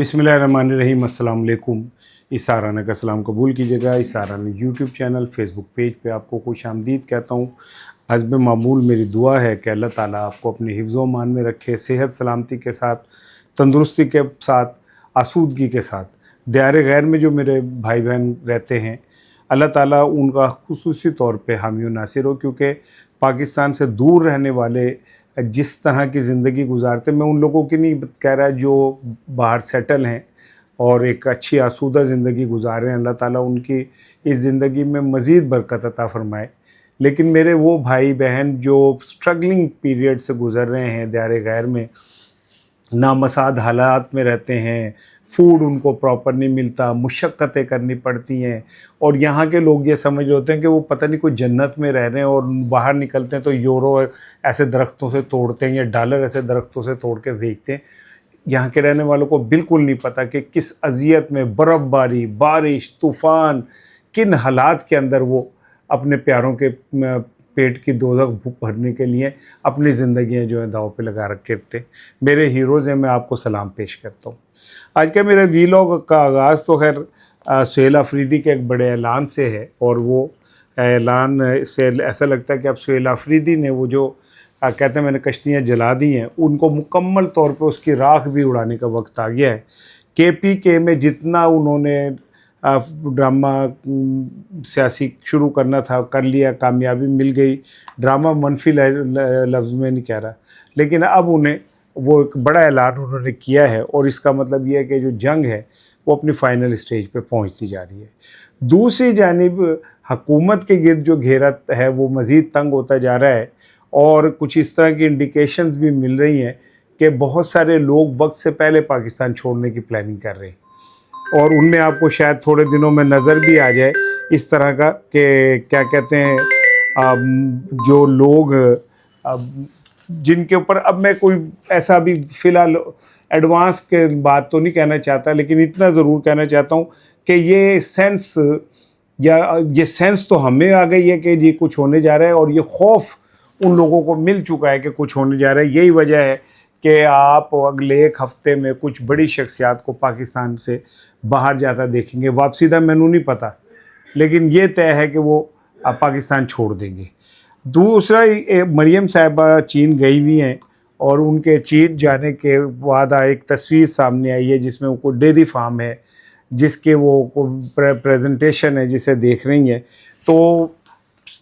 बिस्मिल्लाहिर्रहमानिर्रहीम, अस्सलाम वालेकुम। इस साराना का सलाम कबूल कीजिएगा। इस साराना यूट्यूब चैनल, फेसबुक पेज पे आपको खुश आमदीद कहता हूँ। हस्ब मामूल मेरी दुआ है कि अल्लाह ताला आपको अपने हिफ्ज़ मान में रखे, सेहत सलामती के साथ, तंदुरुस्ती के साथ, आसूदगी के साथ। दियार गैर में जो मेरे भाई बहन रहते हैं, अल्लाह ताला उनका खुसूसी तौर पे हामी और नासिर हो, क्योंकि पाकिस्तान से दूर रहने वाले जिस तरह की ज़िंदगी गुजारते, मैं उन लोगों की नहीं कह रहा जो बाहर सेटल हैं और एक अच्छी आसूदा ज़िंदगी गुजार रहे हैं, अल्लाह ताला उनकी इस ज़िंदगी में मज़ीद बरकत अता फ़रमाए। लेकिन मेरे वो भाई बहन जो स्ट्रगलिंग पीरियड से गुज़र रहे हैं, दियार गैर में नामसाद हालात में रहते हैं, फूड उनको प्रॉपर नहीं मिलता, मुशक्क़तें करनी पड़ती हैं, और यहाँ के लोग ये समझ रहे होते हैं कि वो पता नहीं कोई जन्नत में रह रहे हैं, और बाहर निकलते हैं तो यूरो ऐसे दरख्तों से तोड़ते हैं या डॉलर ऐसे दरख्तों से तोड़ के बेचते हैं। यहाँ के रहने वालों को बिल्कुल नहीं पता कि किस अज़ियत में, बर्फ़बारी, बारिश, तूफ़ान, किन हालात के अंदर वो अपने प्यारों के पेट की दोज़ख भूख भरने के लिए अपनी ज़िंदगियाँ जो है दाव पे लगा रखे थे। मेरे हीरोज़ हैं, मैं आपको सलाम पेश करता हूँ। आज का मेरे वीलॉग का आगाज़ तो खैर सुहेल अफरीदी के एक बड़े ऐलान से है, और वो ऐलान से ऐसा लगता है कि अब सुहेल अफरीदी ने वो जो कहते हैं मैंने कश्तियाँ जला दी हैं, उनको मुकम्मल तौर पे उसकी राख भी उड़ाने का वक्त आ गया है। KPK में जितना उन्होंने ड्रामा सियासी शुरू करना था कर लिया, कामयाबी मिल गई। ड्रामा मनफी लफ्ज़ में नहीं कह रहा, लेकिन अब उन्हें वो एक बड़ा ऐलान उन्होंने किया है, और इसका मतलब ये है कि जो जंग है वो अपनी फ़ाइनल स्टेज पे पहुंचती जा रही है। दूसरी जानिब हुकूमत के गिर्द जो घेरा है वो मज़ीद तंग होता जा रहा है, और कुछ इस तरह की इंडिकेशंस भी मिल रही हैं कि बहुत सारे लोग वक्त से पहले पाकिस्तान छोड़ने की प्लानिंग कर रहे हैं, और उनमें आपको शायद थोड़े दिनों में नज़र भी आ जाए इस तरह का कि क्या कहते हैं जो लोग जिनके ऊपर अब मैं कोई ऐसा भी फ़िलहाल एडवांस के बात तो नहीं कहना चाहता, लेकिन इतना ज़रूर कहना चाहता हूँ कि ये सेंस तो हमें आ गई है कि ये कुछ होने जा रहा है, और ये खौफ उन लोगों को मिल चुका है कि कुछ होने जा रहा है। यही वजह है कि आप अगले एक हफ़्ते में कुछ बड़ी शख्सियात को पाकिस्तान से बाहर जाता देखेंगे। वापसी का मैनू नहीं पता, लेकिन ये तय है कि वो पाकिस्तान छोड़ देंगे। दूसरा, मरियम साहिबा चीन गई हुई हैं, और उनके चीन जाने के बाद एक तस्वीर सामने आई है जिसमें वो डेयरी फार्म है, जिसके वो प्रेजेंटेशन है जिसे देख रही हैं। तो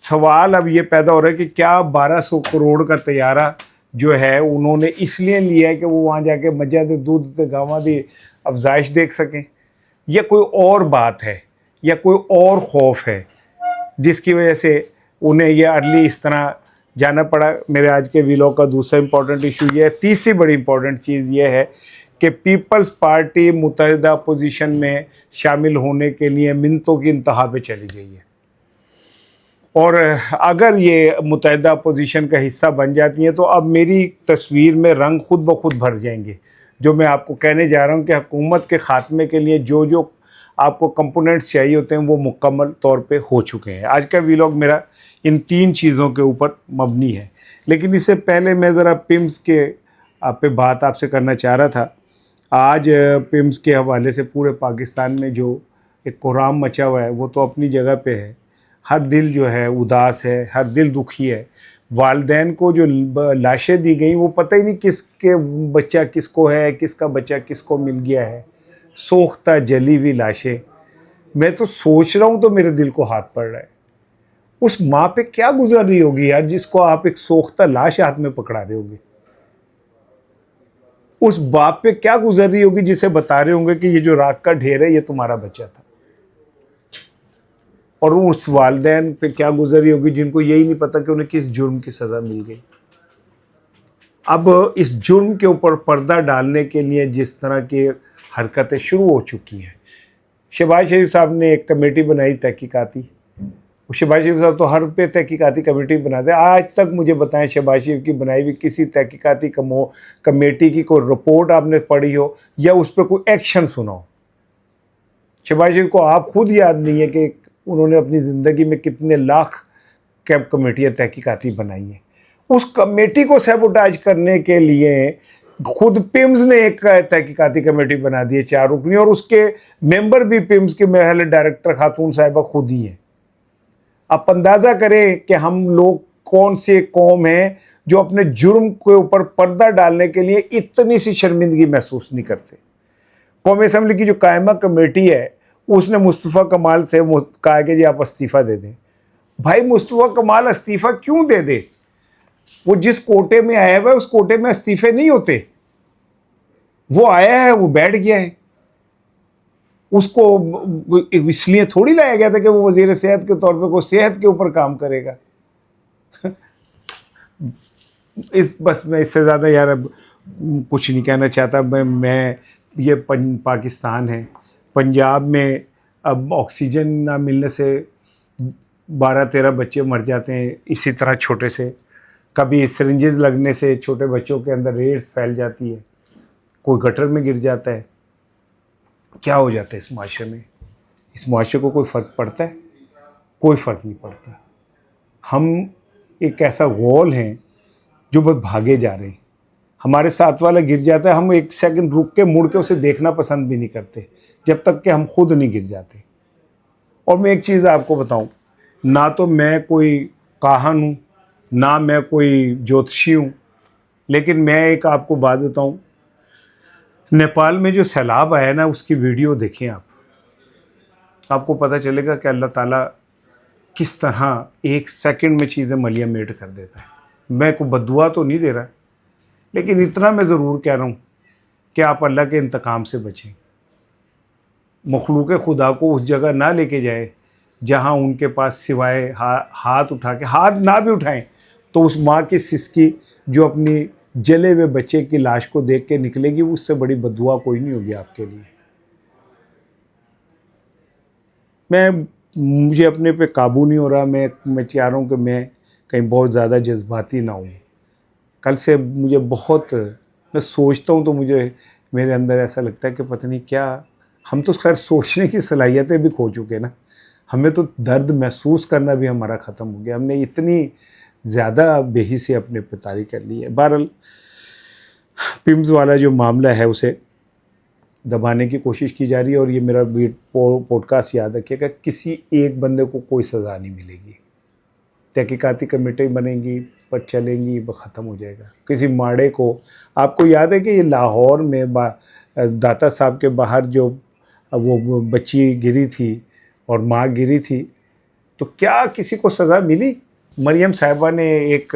सवाल अब ये पैदा हो रहा है कि क्या 1200 करोड़ का तैयारा जो है उन्होंने इसलिए लिया है कि वो वहाँ जाके मज्जा दे दूध ते गावां दी अफजाइश देख सकें, या कोई और बात है, या कोई और खौफ है जिसकी वजह से उन्हें यह अर्ली इस तरह जाना पड़ा। मेरे आज के वीलॉग का दूसरा इंपॉर्टेंट इशू ये है। तीसरी बड़ी इंपॉर्टेंट चीज़ ये है कि पीपल्स पार्टी मुत्तहिदा अपोजिशन में शामिल होने के लिए मिन्नतों की इंतहा पे चली गई है, और अगर ये मुत्तहिदा अपोजिशन का हिस्सा बन जाती हैं तो अब मेरी तस्वीर में रंग खुद ब खुद भर जाएंगे। जो मैं आपको कहने जा रहा हूँ कि हुकूमत के ख़ात्मे के लिए जो जो आपको कंपोनेंट्स चाहिए होते हैं वो मुकम्मल तौर पे हो चुके हैं। आज का वीलॉग मेरा इन 3 चीज़ों के ऊपर मबनी है, लेकिन इससे पहले मैं ज़रा पिम्स के पे बात आपसे करना चाह रहा था। आज पिम्स के हवाले से पूरे पाकिस्तान में जो एक कोहराम मचा हुआ है वो तो अपनी जगह पे है। हर दिल जो है उदास है, हर दिल दुखी है। वालिदैन को जो लाशें दी गई वो पता ही नहीं किसके बच्चा किसको है, किसका बच्चा किसको मिल गया है। सोख्ता जली हुई लाशें, मैं तो सोच रहा हूँ तो मेरे दिल को हाथ पड़ रहा है। उस माँ पे क्या गुजर रही होगी यार, जिसको आप एक सोख्ता लाश हाथ में पकड़ा रहे होंगे। उस बाप पे क्या गुजर रही होगी जिसे बता रहे होंगे कि ये जो राख का ढेर है ये तुम्हारा बच्चा था। और उस वालिदैन पे क्या गुजर रही होगी जिनको यही नहीं पता कि उन्हें किस जुर्म की सज़ा मिल गई। अब इस जुर्म के ऊपर पर्दा डालने के लिए जिस तरह की हरकतें शुरू हो चुकी हैं, शहबाज शरीफ साहब ने एक कमेटी बनाई तहकीकाती। शहबाज शरीफ साहब तो हर पे तहकीकाती कमेटी बनाते हैं। आज तक मुझे बताएं शहबाज शरीफ की बनाई हुई किसी तहकीकाती कमेटी की कोई रिपोर्ट आपने पढ़ी हो या उस पर कोई एक्शन सुना हो। शहबाज शरीफ को आप खुद याद नहीं है कि उन्होंने अपनी ज़िंदगी में कितने लाख कैब कमेटियाँ तहकीकाती बनाई हैं। उस कमेटी को सैबोटाज करने के लिए खुद पिम्स ने एक तहकीकाती कमेटी बना दी है 4 रुकनी, और उसके मेंबर भी पिम्स के महल डायरेक्टर खातून साहिबा खुद ही हैं। आप अंदाजा करें कि हम लोग कौन से कौम है जो अपने जुर्म के ऊपर पर्दा डालने के लिए इतनी सी शर्मिंदगी महसूस नहीं करते। कौमी असम्बली की जो कायमा कमेटी है उसने मुस्तफ़ा कमाल से कहा कि जी आप इस्तीफ़ा दे दें। भाई मुस्तफ़ा कमाल इस्तीफ़ा क्यों दे दे? वो जिस कोटे में आया हुआ है उस कोटे में इस्तीफे नहीं होते। वो आया है, वो बैठ गया है, उसको इसलिए थोड़ी लाया गया था कि वो वजीर सेहत के तौर पे कोई सेहत के ऊपर काम करेगा। बस मैं इससे ज़्यादा यार अब कुछ नहीं कहना चाहता। मैं ये पाकिस्तान है, पंजाब में अब ऑक्सीजन ना मिलने से 12-13 बच्चे मर जाते हैं, इसी तरह छोटे से। कभी सिरिंजेस लगने से छोटे बच्चों के अंदर एड्स फैल जाती है, कोई गटर में गिर जाता है। क्या हो जाता है इस माशरे में? इस माशरे को कोई फ़र्क पड़ता है? कोई फ़र्क नहीं पड़ता। हम एक ऐसा गोल हैं जो बस भागे जा रहे हैं। हमारे साथ वाला गिर जाता है, हम 1 सेकंड रुक के मुड़ के उसे देखना पसंद भी नहीं करते जब तक कि हम खुद नहीं गिर जाते। और मैं एक चीज़ आपको बताऊं, ना तो मैं कोई काहन हूँ, ना मैं कोई ज्योतिषी हूँ, लेकिन मैं एक आपको बात बताऊं, नेपाल में जो सैलाब आया ना उसकी वीडियो देखें आप, आपको पता चलेगा कि अल्लाह ताला किस तरह 1 सेकंड में चीज़ें मलिया मेट कर देता है। मैं कोई बद्दुआ तो नहीं दे रहा, लेकिन इतना मैं ज़रूर कह रहा हूँ कि आप अल्लाह के इंतकाम से बचें। मखलूक खुदा को उस जगह ना लेके जाए जहाँ उनके पास सिवाय हाथ उठा के, हाथ ना भी उठाएं तो उस माँ की सिसकी जो अपनी जले हुए बच्चे की लाश को देख के निकलेगी, उससे बड़ी बद्दुआ कोई नहीं होगी आपके लिए। मुझे अपने पे काबू नहीं हो रहा। मैं चाह रहा हूँ कि मैं कहीं बहुत ज़्यादा जज्बाती ना हूँ। कल से मुझे बहुत, मैं सोचता हूँ तो मुझे मेरे अंदर ऐसा लगता है कि पता नहीं क्या, हम तो खैर सोचने की सलाहियतें भी खो चुके ना। हमें तो दर्द महसूस करना भी हमारा ख़त्म हो गया। हमने इतनी ज़्यादा बेहिसी अपने पे तारी कर ली है। बहरहाल पिम्स वाला जो मामला है उसे दबाने की कोशिश की जा रही है, और ये मेरा पॉडकास्ट याद रखिएगा, किसी एक बंदे को कोई सज़ा नहीं मिलेगी। तहकीकाती कमेटी बनेंगी पर चलेंगी, वो ख़त्म हो जाएगा। किसी माड़े को, आपको याद है कि ये लाहौर में दाता साहब के बाहर जो वो बच्ची गिरी थी और माँ गिरी थी, तो क्या किसी को सज़ा मिली? मरियम साहिबा ने एक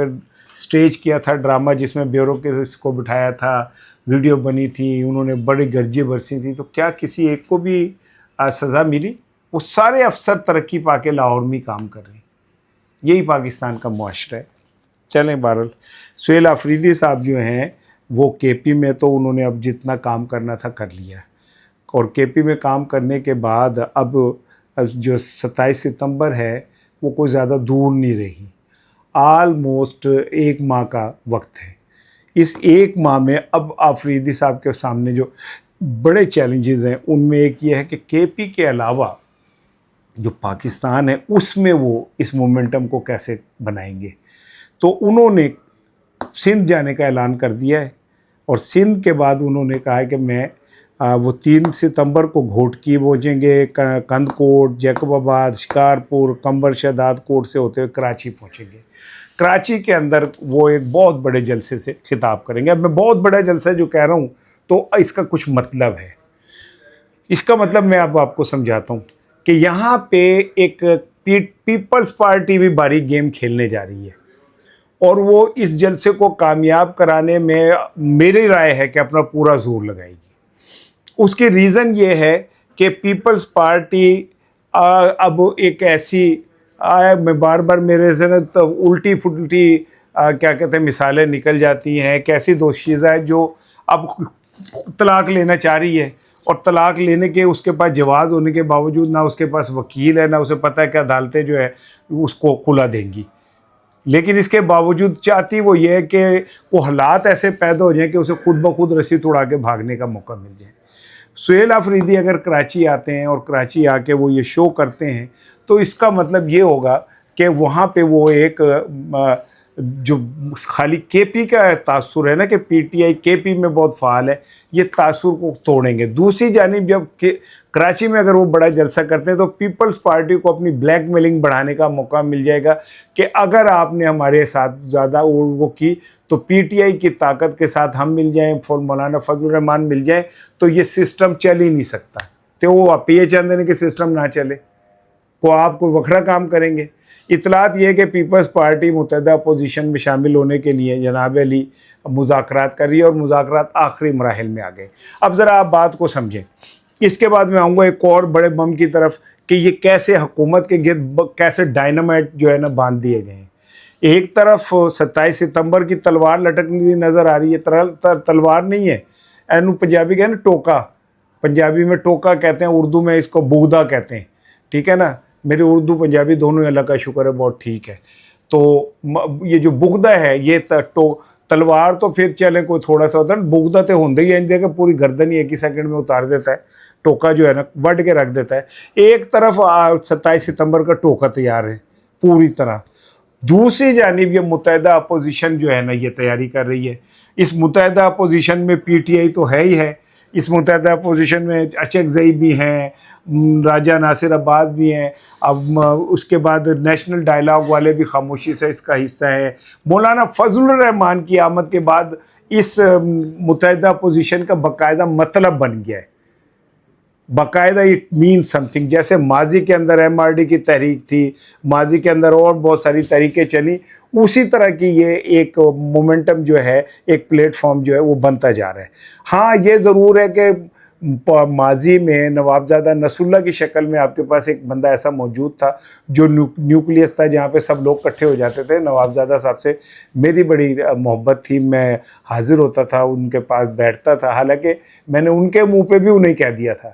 स्टेज किया था ड्रामा जिसमें ब्यूरोक्रेट्स को बिठाया था, वीडियो बनी थी, उन्होंने बड़ी गर्जी बरसी थी, तो क्या किसी एक को भी सज़ा मिली? वो सारे अफसर तरक्की पाके लाहौर में काम कर रहे हैं। यही पाकिस्तान का मुआशरा है। चलें, बहरहाल सुहेल आफरीदी साहब जो हैं वो केपी में तो उन्होंने अब जितना काम करना था कर लिया, और केपी में काम करने के बाद अब जो 27 सितंबर है वो कोई ज़्यादा दूर नहीं रही। आलमोस्ट 1 माह का वक्त है। इस 1 माह में अब आफरीदी साहब के सामने जो बड़े चैलेंजेस हैं उनमें एक ये है कि केपी के अलावा जो पाकिस्तान है उसमें वो इस मोमेंटम को कैसे बनाएंगे। तो उन्होंने सिंध जाने का ऐलान कर दिया है, और सिंध के बाद उन्होंने कहा है कि मैं वो 3 सितंबर को घोटकी पहुँचेंगे, कंदकोट, जैकबाबाद, शिकारपुर, कंबर शहदाद कोट से होते हुए कराची पहुँचेंगे। कराची के अंदर वो एक बहुत बड़े जलसे से खिताब करेंगे। अब मैं बहुत बड़ा जलसा जो कह रहा हूँ तो इसका कुछ मतलब है। इसका मतलब मैं अब आपको समझाता हूँ कि यहाँ पे एक पीपल्स पार्टी भी बारीक गेम खेलने जा रही है, और वो इस जलसे को कामयाब कराने में मेरी राय है कि अपना पूरा जोर लगाएगी। उसकी रीज़न ये है कि पीपल्स पार्टी अब एक ऐसी मैं बार बार मेरे से ना तो उल्टी फुल्टी क्या कहते हैं मिसालें निकल जाती हैं। एक ऐसी दोशीज़ा है जो अब तलाक़ लेना चाह रही है, और तलाक़ लेने के उसके पास जवाज़ होने के बावजूद ना उसके पास वकील है, ना उसे पता है कि अदालतें जो है उसको खुला देंगी। लेकिन इसके बावजूद चाहती वो ये है कि वो हालात ऐसे पैदा हो जाएं कि उसे खुद ब खुद रस्सी तोड़ा के भागने का मौका मिल जाए। सुहेल आफरीदी अगर कराची आते हैं और कराची आके वो ये शो करते हैं तो इसका मतलब ये होगा कि वहाँ पे वो एक جو خالی کے پی کا تاثر ہے نا کہ پی ٹی آئی کے پی میں بہت فعال ہے، یہ تاثر کو توڑیں گے۔ دوسری جانب جب کراچی میں اگر وہ بڑا جلسہ کرتے ہیں تو پیپلز پارٹی کو اپنی بلیک میلنگ بڑھانے کا موقع مل جائے گا کہ اگر آپ نے ہمارے ساتھ زیادہ وہ کی تو پی ٹی آئی کی طاقت کے ساتھ ہم مل جائیں، مولانا فضل الرحمان مل جائیں تو یہ سسٹم چل ہی نہیں سکتا۔ تو وہ پی یہ چاہتے ہیں کہ سسٹم نہ چلے، کو آپ کوئی وکھرا کام کریں گے۔ اطلاعات یہ کہ پیپلز پارٹی متحدہ اپوزیشن میں شامل ہونے کے لیے جناب علی مذاکرات کر رہی ہے اور مذاکرات آخری مراحل میں آ گئے۔ اب ذرا آپ بات کو سمجھیں، اس کے بعد میں آؤں گا ایک اور بڑے بم کی طرف کہ یہ کیسے حکومت کے گرد کیسے ڈائنامائٹ جو ہے نا باندھ دیے گئے ہیں۔ ایک طرف 27 ستمبر کی تلوار لٹکتی نظر آ رہی ہے، تلوار نہیں ہے، اینو پنجابی کہتے ہیں نا ٹوکا، پنجابی میں ٹوکا کہتے ہیں، اردو میں اس کو بغدا کہتے ہیں، ٹھیک ہے نا، میری اردو پنجابی دونوں اللہ کا شکر ہے بہت ٹھیک ہے۔ تو یہ جو بغدا ہے یہ تلوار تو پھر چلے کوئی تھوڑا سا ہوتا ہے، بغدا تو ہوندے ہی ہے کہ پوری گردن ہی ایک ہی سیکنڈ میں اتار دیتا ہے، ٹوکا جو ہے نا وڈ کے رکھ دیتا ہے۔ ایک طرف 27 ستمبر کا ٹوکا تیار ہے پوری طرح، دوسری جانب یہ متحدہ اپوزیشن جو ہے نا یہ تیاری کر رہی ہے۔ اس متحدہ اپوزیشن میں پی ٹی آئی تو ہے ہی ہے، اس متحدہ اپوزیشن میں اچکزئی بھی ہیں، راجہ ناصر عباس بھی ہیں، اب اس کے بعد نیشنل ڈائلاگ والے بھی خاموشی سے اس کا حصہ ہیں۔ مولانا فضل الرحمان کی آمد کے بعد اس متحدہ اپوزیشن کا باقاعدہ مطلب بن گیا ہے، باقاعدہ اٹ مین سم تھنگ۔ جیسے ماضی کے اندر ایم آر ڈی کی تحریک تھی، ماضی کے اندر اور بہت ساری تحریکیں چلی، اسی طرح کی یہ ایک مومنٹم جو ہے، ایک پلیٹ فارم جو ہے وہ بنتا جا رہا ہے۔ ہاں یہ ضرور ہے کہ ماضی میں نوابزادہ نصر اللہ کی شکل میں آپ کے پاس ایک بندہ ایسا موجود تھا جو نیوکلیس تھا جہاں پہ سب لوگ اکٹھے ہو جاتے تھے۔ نوابزادہ صاحب سے میری بڑی محبت تھی، میں حاضر ہوتا تھا، ان کے پاس بیٹھتا تھا، حالانکہ میں نے ان کے منہ پہ بھی انہیں کہہ دیا تھا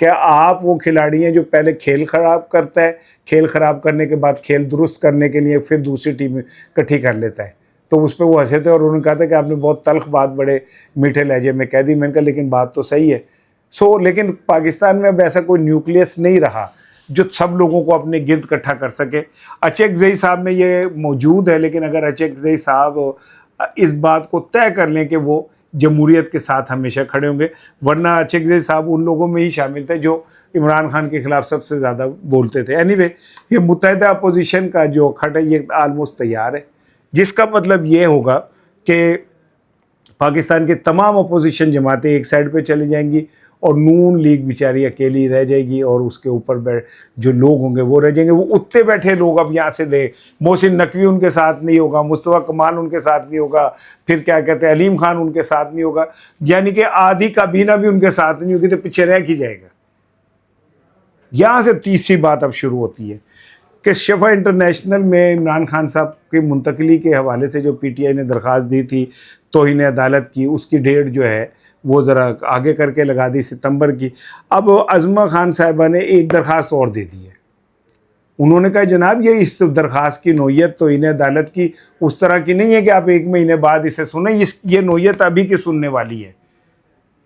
کہ آپ وہ کھلاڑی ہیں جو پہلے کھیل خراب کرتا ہے، کھیل خراب کرنے کے بعد کھیل درست کرنے کے لیے پھر دوسری ٹیم اکٹھی کر لیتا ہے۔ تو اس پہ وہ ہنسے تھے اور انہوں نے کہا تھا کہ آپ نے بہت تلخ بات بڑے میٹھے لہجے میں کہہ دی۔ میں نے کہا لیکن بات تو صحیح ہے۔ لیکن پاکستان میں اب ایسا کوئی نیوکلیس نہیں رہا جو سب لوگوں کو اپنے گرد اکٹھا کر سکے۔ اچکزئی صاحب میں یہ موجود ہے، لیکن اگر اچکزئی صاحب اس بات کو طے کر لیں کہ وہ جمہوریت کے ساتھ ہمیشہ کھڑے ہوں گے، ورنہ اچکزئی صاحب ان لوگوں میں ہی شامل تھے جو عمران خان کے خلاف سب سے زیادہ بولتے تھے۔ اینی وے یہ متحدہ اپوزیشن کا جو کھٹ ہے یہ آلموسٹ تیار ہے، جس کا مطلب یہ ہوگا کہ پاکستان کے تمام اپوزیشن جماعتیں ایک سائڈ پہ چلی جائیں گی اور نون لیگ بیچاری اکیلی رہ جائے گی، اور اس کے اوپر جو لوگ ہوں گے وہ رہ جائیں گے۔ وہ اتے بیٹھے لوگ اب یہاں سے لے، محسن نقوی ان کے ساتھ نہیں ہوگا، مصطفیٰ کمال ان کے ساتھ نہیں ہوگا، پھر کیا کہتے ہیں علیم خان ان کے ساتھ نہیں ہوگا، یعنی کہ آدھی کابینہ بھی ان کے ساتھ نہیں ہوگی، تو پیچھے رہ کی جائے گا۔ یہاں سے تیسری بات اب شروع ہوتی ہے کہ شفا انٹرنیشنل میں عمران خان صاحب کی منتقلی کے حوالے سے جو پی ٹی آئی نے درخواست دی تھی توہین عدالت کی، اس کی ڈیٹ جو ہے وہ ذرا آگے کر کے لگا دی ستمبر کی۔ اب عظمہ خان صاحبہ نے ایک درخواست اور دے دی ہے، انہوں نے کہا جناب یہ اس درخواست کی نوعیت توہین عدالت کی اس طرح کی نہیں ہے کہ آپ ایک مہینے بعد اسے سنیں، یہ نوعیت ابھی کی سننے والی ہے،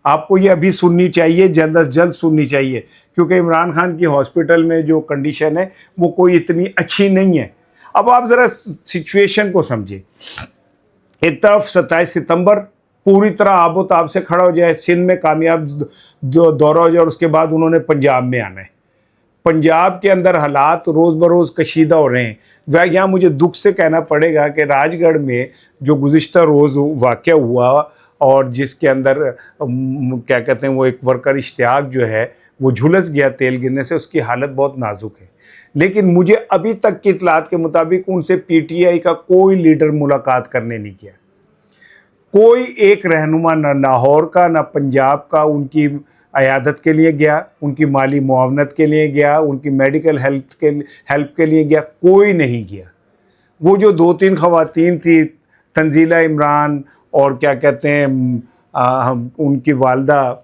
آپ کو یہ ابھی سننی چاہیے، جلد از جلد سننی چاہیے، کیونکہ عمران خان کی ہاسپٹل میں جو کنڈیشن ہے وہ کوئی اتنی اچھی نہیں ہے۔ اب آپ ذرا سچویشن کو سمجھیں، ایک طرف 27 ستمبر پوری طرح آب و تاب سے کھڑا ہو جائے، سندھ میں کامیاب دورہ ہو جائے، اور اس کے بعد انہوں نے پنجاب میں آنا ہے۔ پنجاب کے اندر حالات روز بروز کشیدہ ہو رہے ہیں۔ یہاں مجھے دکھ سے کہنا پڑے گا کہ راج گڑھ میں جو گزشتہ روز واقعہ ہوا اور جس کے اندر کیا کہتے ہیں وہ ایک ورکر اشتیاق جو ہے وہ جھلس گیا تیل گرنے سے، اس کی حالت بہت نازک ہے، لیکن مجھے ابھی تک کی اطلاعات کے مطابق ان سے پی ٹی آئی کا کوئی لیڈر ملاقات کرنے نہیں کیا، کوئی ایک رہنما نہ لاہور کا نہ پنجاب کا ان کی عیادت کے لیے گیا، ان کی مالی معاونت کے لیے گیا، ان کی میڈیکل ہیلپ کے لیے گیا، کوئی نہیں گیا۔ وہ جو 2-3 خواتین تھی، تنزیلہ عمران اور کیا کہتے ہیں ان کی والدہ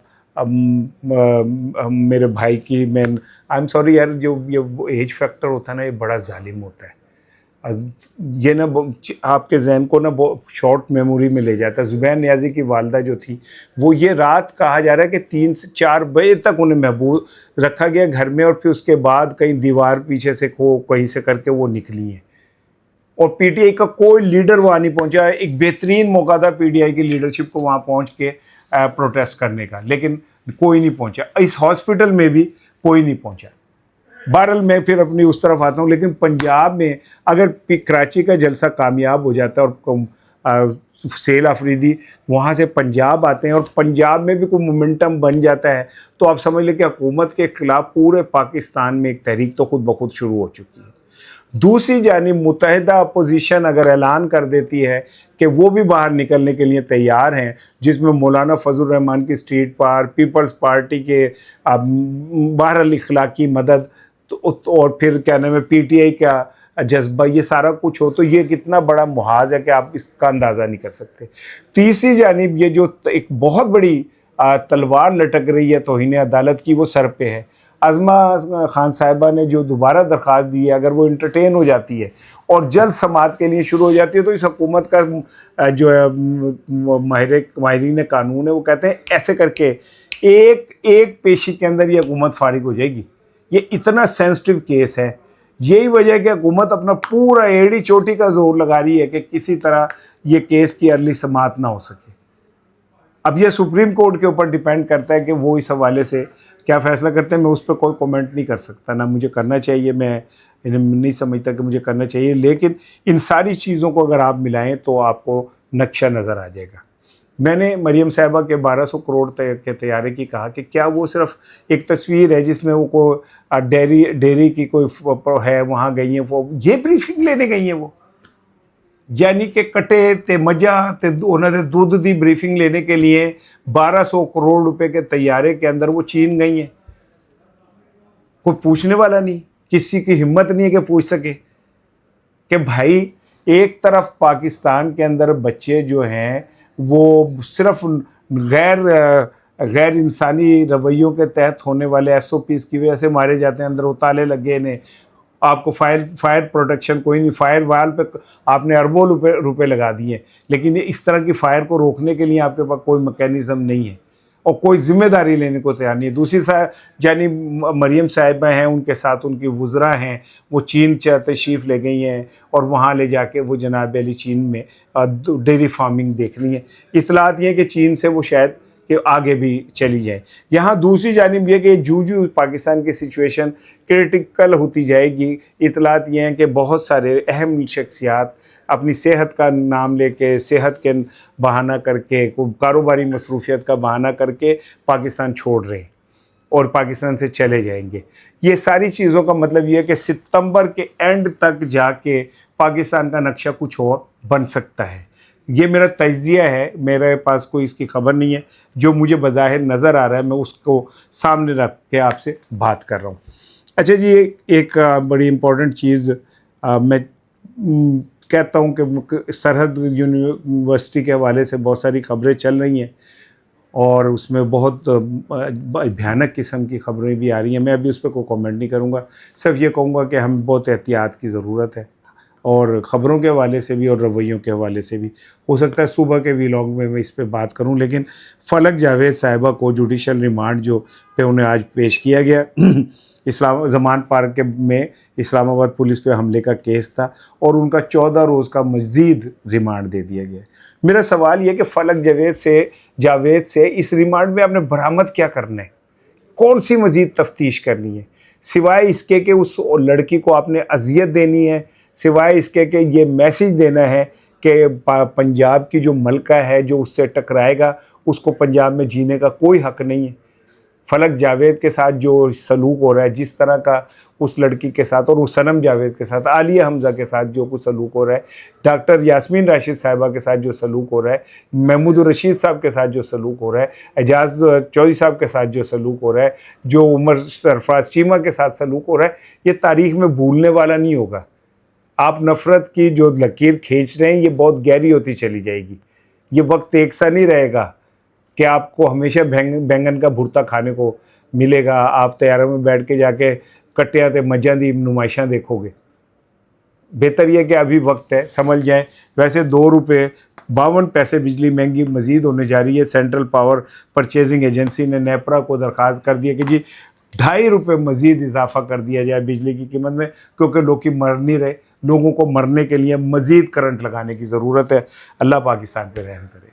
میرے بھائی کی، میں آئی ایم سوری یار، جو یہ ایج فیکٹر ہوتا ہے نا یہ بڑا ظالم ہوتا ہے، یہ نا آپ کے ذہن کو نا شارٹ میموری میں لے جاتا ہے۔ زبین نیازی کی والدہ جو تھی وہ یہ رات کہا جا رہا ہے کہ 3 سے 4 بجے تک انہیں محبوس رکھا گیا گھر میں، اور پھر اس کے بعد کہیں دیوار پیچھے سے کہیں سے کر کے وہ نکلی ہیں۔ और पीटीआई का कोई लीडर वहाँ नहीं पहुँचा। एक बेहतरीन मौका था पीटीआई की लीडरशिप को वहाँ पहुँच के प्रोटेस्ट करने का, लेकिन कोई नहीं पहुँचा। इस हॉस्पिटल में भी कोई नहीं पहुँचा। बहरहाल मैं फिर अपनी उस तरफ आता हूँ, लेकिन पंजाब में अगर कराची का जलसा कामयाब हो जाता है और सेल अफरीदी वहाँ से पंजाब आते हैं और पंजाब में भी कोई मोमेंटम बन जाता है, तो आप समझ लें कि हुकूमत के ख़िलाफ़ पूरे पाकिस्तान में एक तहरीक तो खुद ब खुद शुरू हो चुकी है। दूसरी जानिब मुत्तहिदा अपोजिशन अगर ऐलान कर देती है कि वो भी बाहर निकलने के लिए तैयार हैं, जिसमें मौलाना फजल रहमान की स्ट्रीट पर पीपल्स पार्टी के बहरहाल इखलाकी मदद और फिर क्या नाम है पीटीआई का जज्बा, ये सारा कुछ हो, तो ये कितना बड़ा मुहाज है कि आप इसका अंदाज़ा नहीं कर सकते। तीसरी जानिब ये जो एक बहुत बड़ी तलवार लटक रही है तौहीन अदालत की, वो सर पे है। आज़मा खान साहिबा ने जो दोबारा दरख्वास्त दी है, अगर वो इंटरटेन हो जाती है और जल्द समाअत के लिए शुरू हो जाती है, तो इस हुकूमत का जो है माहिरीन कानून है वो कहते हैं ऐसे करके एक पेशी के अंदर ये हुकूमत फारिग हो जाएगी। ये इतना सेंसिटिव केस है। यही वजह है कि हुकूमत अपना पूरा एड़ी चोटी का जोर लगा रही है कि किसी तरह ये केस की अर्ली समाअत ना हो सके। अब ये सुप्रीम कोर्ट के ऊपर डिपेंड करता है कि वो इस हवाले से क्या फ़ैसला करते हैं। मैं उस पर कोई कमेंट नहीं कर सकता, ना मुझे करना चाहिए, मैं नहीं समझता कि मुझे करना चाहिए, लेकिन इन सारी चीज़ों को अगर आप मिलाएं तो आपको नक्शा नज़र आ जाएगा। मैंने मरीम साहिबा के 1200 करोड़ के तैयारे की कहा कि क्या वो सिर्फ एक तस्वीर है जिसमें वो को डेयरी की कोई है, वहाँ गई हैं, वो ये ब्रीफिंग लेने गई हैं वो, यानी कि कटे ते मजा ते उन्होंने दूध दी ब्रीफिंग लेने के लिए 1200 करोड़ रुपए के तैयारे के अंदर वो चीन गई हैं। कोई पूछने वाला नहीं, किसी की हिम्मत नहीं है कि पूछ सके कि भाई एक तरफ पाकिस्तान के अंदर बच्चे जो हैं वो सिर्फ गैर इंसानी रवैयों के तहत होने वाले SOPs की वजह से मारे जाते हैं, अंदर वो ताले लगे ने, आपको फायर प्रोटेक्शन कोई नहीं, फायर वाल पे आपने अरबों रुपए लगा दिए, लेकिन ये इस तरह की फायर को रोकने के लिए आपके पास कोई मैकेनिज़्म नहीं है और कोई जिम्मेदारी लेने को तैयार नहीं है। दूसरी जानी मरीम साहिबा हैं, उनके साथ उनकी वज़रा हैं, वो चीन तशरीफ़ ले गई हैं और वहाँ ले जाके वो जनाब अली चीन में डेयरी फार्मिंग देख रही हैं। इतलात ये कि चीन से वो शायद कि आगे भी चली जाए। यहाँ दूसरी जानिब ये कि जूझू पाकिस्तान की सिचुएशन क्रिटिकल होती जाएगी। इतलात ये हैं कि बहुत सारे अहम शख्सियात अपनी सेहत का नाम लेके, सेहत के बहाना करके, कारोबारी मसरूफियत का बहाना करके पाकिस्तान छोड़ रहे हैं और पाकिस्तान से चले जाएंगे। ये सारी चीज़ों का मतलब ये है कि सितंबर के एंड तक जाके पाकिस्तान का नक्शा कुछ और बन सकता है। ये मेरा तज्जिया है, मेरे पास कोई इसकी खबर नहीं है, जो मुझे बज़ाहिर नज़र आ रहा है मैं उसको सामने रख के आपसे बात कर रहा हूँ। अच्छा जी, एक बड़ी इम्पोर्टेंट चीज़ मैं कहता हूँ कि सरहद यूनिवर्सिटी के हवाले से बहुत सारी खबरें चल रही हैं और उसमें बहुत भयानक किस्म की खबरें भी आ रही हैं। मैं अभी उस पर कोई कमेंट नहीं करूँगा, सिर्फ ये कहूँगा कि हमें बहुत एहतियात की ज़रूरत है और ख़बरों के हवाले से भी और रवैयों के हवाले से भी। हो सकता है सुबह के व्लॉग में मैं इस पे बात करूं, लेकिन फलक जावेद साहिबा को जुडिशल रिमांड जो पे उन्हें आज पेश किया गया जमान पार्क में इस्लामाबाद पुलिस पे हमले का केस था और उनका 14 रोज़ का मज़ीद रिमांड दे दिया गया। मेरा सवाल ये कि फलक जावेद से इस रिमांड में आपने बरामद क्या करना है, कौन सी मज़ीद तफ्तीश करनी है, सिवाय इसके कि उस लड़की को आपने अजियत देनी है, सिवाय इसके कि ये मैसेज देना है कि पंजाब की जो मलका है जो उससे टकराएगा उसको पंजाब में जीने का कोई हक़ नहीं है। फलक जावेद के साथ जो सलूक हो रहा है, जिस तरह का उस लड़की के साथ और उस सनम जावेद के साथ, आलिया हमज़ा के साथ जो कुछ सलूक हो रहा है, डॉक्टर यास्मीन राशिद साहिबा के साथ जो सलूक हो रहा है, महमूद रशीद साहब के साथ जो सलूक हो रहा है, एजाज चौधरी साहब के साथ जो सलूक हो रहा है, जो उमर सरफराज चीमा के साथ सलूक हो रहा है, ये तारीख़ में भूलने वाला नहीं होगा। आप नफ़रत की जो लकीर खींच रहे हैं ये बहुत गहरी होती चली जाएगी। ये वक्त एक सा नहीं रहेगा कि आपको हमेशा बैंगन का भुर्ता खाने को मिलेगा, आप तैयारों में बैठ के जाके कट्टियां ते मज्जां दी नुमाइशां देखोगे। बेहतर यह कि अभी वक्त है, समझ जाएं। वैसे 2 रुपये 52 पैसे बिजली महंगी मज़ीद होने जा रही है। सेंट्रल पावर परचेजिंग एजेंसी ने नेपरा को दरख्वास्त कर दिया कि जी 2.5 रुपये मज़ीद इजाफा कर दिया जाए बिजली की कीमत में, क्योंकि लोग मर नहीं रहे, لوگوں کو مرنے کے لیے مزید کرنٹ لگانے کی ضرورت ہے۔ اللہ پاکستان پہ رحم کرے۔